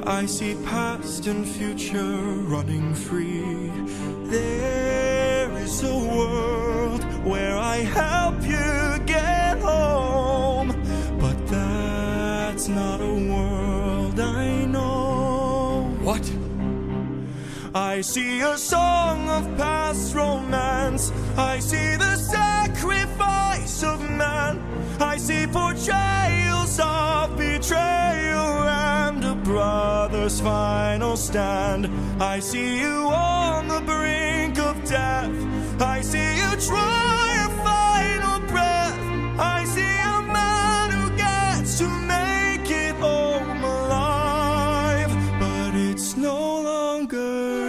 I see past and future running free. There is a world where I help you get home, but that's not a world I know. What? I see a song of past romance. I see the sacrifice of man. I see portrayals of betrayal and a brother's final stand. I see you on the brink of death. I see you try a final breath. I see a man who gets to make it home alive, but it's no longer